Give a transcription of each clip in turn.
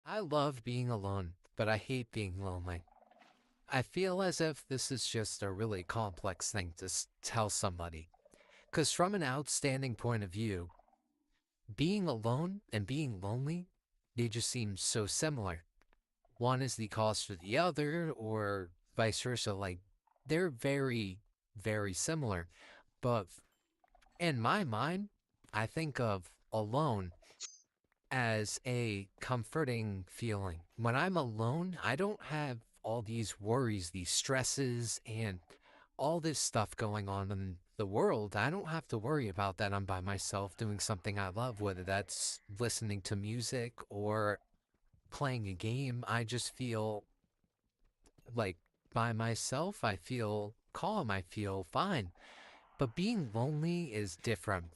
I love being alone, but I hate being lonely. I feel as if this is just a really complex thing to tell somebody. Because from an outstanding point of view, being alone and being lonely, they just seem so similar. One is the cause for the other, or vice versa. Like, they're very, very similar. But in my mind, I think of alone as a comforting feeling. When I'm alone, I don't have all these worries, these stresses, and all this stuff going on in the world. I don't have to worry about that. I'm by myself doing something I love, whether that's listening to music or playing a game. I just feel like by myself, I feel calm, I feel fine. But being lonely is different.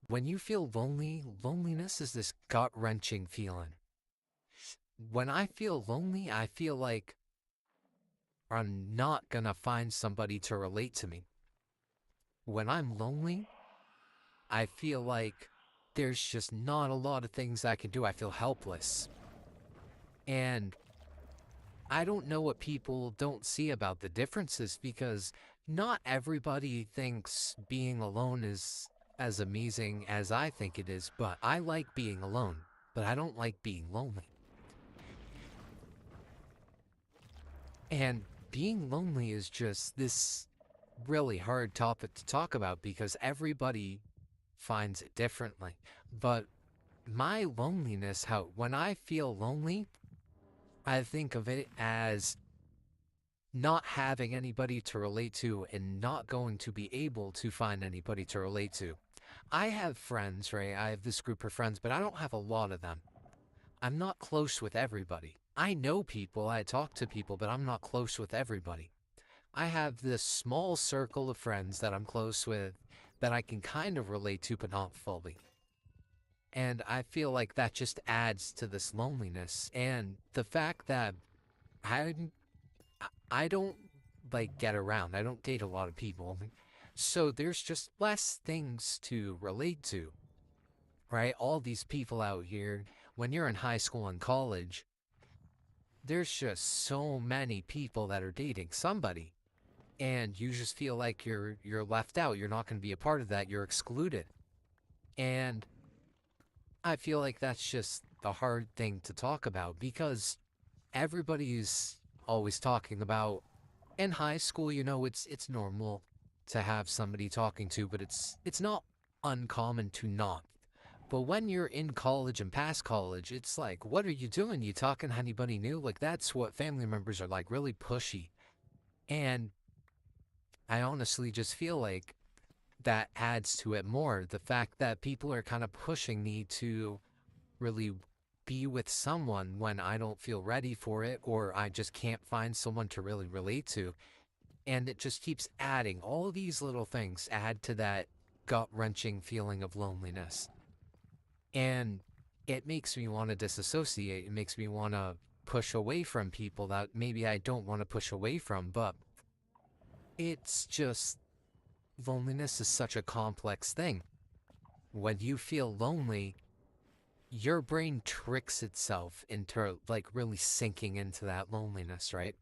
When you feel lonely, loneliness is this gut wrenching feeling. When I feel lonely, I feel like I'm not gonna find somebody to relate to me. When I'm lonely, I feel like there's just not a lot of things I can do. I feel helpless. And I don't know what people don't see about the differences because not everybody thinks being alone is as amazing as I think it is, but I like being alone, but I don't like being lonely. And being lonely is just this really hard topic to talk about because everybody finds it differently. But my loneliness, how when I feel lonely, I think of it as not having anybody to relate to and not going to be able to find anybody to relate to. I have friends, right? I have this group of friends, but I don't have a lot of them. I'm not close with everybody. I know people, I talk to people, but I'm not close with everybody. I have this small circle of friends that I'm close with that I can kind of relate to, but not fully. And I feel like that just adds to this loneliness. And the fact that I, I don't like get around, I don't date a lot of people. So there's just less things to relate to, right? All these people out here, when you're in high school and college, there's just so many people that are dating somebody and you just feel like you're left out. You're not going to be a part of that. You're excluded. And I feel like that's just the hard thing to talk about because everybody's always talking about in high school, it's normal to have somebody talking to, but it's not uncommon to not. But when you're in college and past college, it's like, what are you doing? You talking to anybody new? Like that's what family members are like, really pushy. And I honestly just feel like that adds to it more. The fact that people are kind of pushing me to really be with someone when I don't feel ready for it or I just can't find someone to really relate to. And it just keeps adding. All of these little things add to that gut wrenching feeling of loneliness. And it makes me want to disassociate. It makes me want to push away from people that maybe I don't want to push away from. But it's just loneliness is such a complex thing. When you feel lonely, your brain tricks itself into like really sinking into that loneliness, right?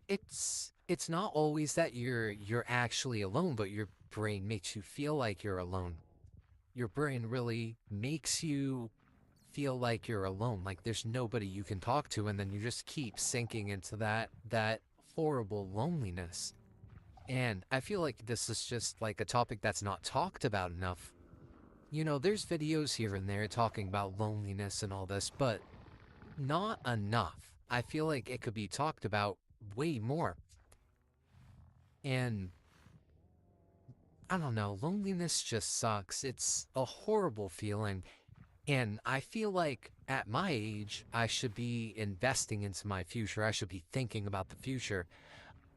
It's not always that you're actually alone, but your brain makes you feel like you're alone. Your brain really makes you feel like you're alone, like there's nobody you can talk to, and then you just keep sinking into that horrible loneliness. And I feel like this is just like a topic that's not talked about enough. There's videos here and there talking about loneliness and all this, but not enough. I feel like it could be talked about way more. And I don't know, loneliness just sucks. It's a horrible feeling. And I feel like at my age, I should be investing into my future. I should be thinking about the future.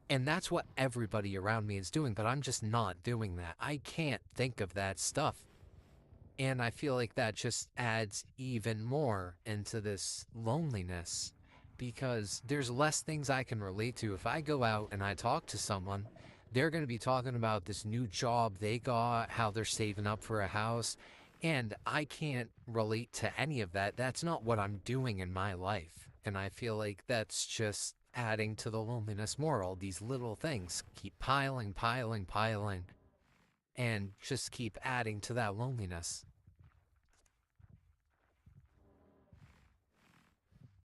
And that's what everybody around me is doing, but I'm just not doing that. I can't think of that stuff. And I feel like that just adds even more into this loneliness because there's less things I can relate to. If I go out and I talk to someone, they're going to be talking about this new job they got, how they're saving up for a house. And I can't relate to any of that. That's not what I'm doing in my life. And I feel like that's just adding to the loneliness more. All these little things keep piling, piling, piling, and just keep adding to that loneliness.